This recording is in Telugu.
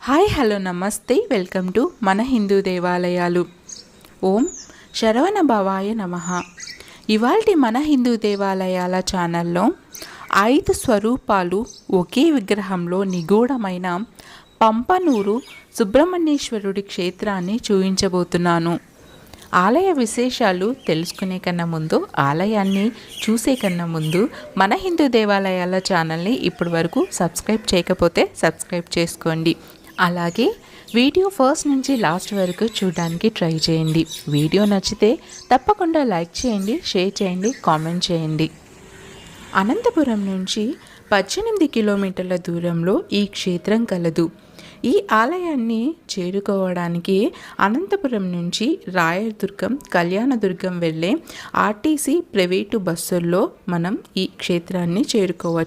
హాయ్ హలో నమస్తే వెల్కమ్ టు మన హిందూ దేవాలయాలు. ఓం శరవణ భవాయ నమః. ఇవాల్టి మన హిందూ దేవాలయాల ఛానల్లో 5 స్వరూపాలు ఒకే విగ్రహంలో నిగూఢమైన పంపనూరు సుబ్రహ్మణ్యేశ్వరుడి క్షేత్రాన్ని చూపించబోతున్నాను. ఆలయ విశేషాలు తెలుసుకునే కన్నా ముందు, ఆలయాన్ని చూసే కన్నా ముందు మన హిందూ దేవాలయాల ఛానల్ని ఇప్పటి వరకు సబ్స్క్రైబ్ చేయకపోతే సబ్స్క్రైబ్ చేసుకోండి. అలాగే వీడియో ఫస్ట్ నుంచి లాస్ట్ వరకు చూడడానికి ట్రై చేయండి. వీడియో నచ్చితే తప్పకుండా లైక్ చేయండి, షేర్ చేయండి, కామెంట్ చేయండి. అనంతపురం నుంచి 18 కిలోమీటర్ల దూరంలో ఈ క్షేత్రం కలదు. ఈ ఆలయాన్ని చేరుకోవడానికి అనంతపురం నుంచి రాయదుర్గం, కళ్యాణదుర్గం వెళ్ళే ఆర్టీసీ ప్రైవేటు బస్సుల్లో మనం ఈ క్షేత్రాన్ని చేరుకోవచ్చు.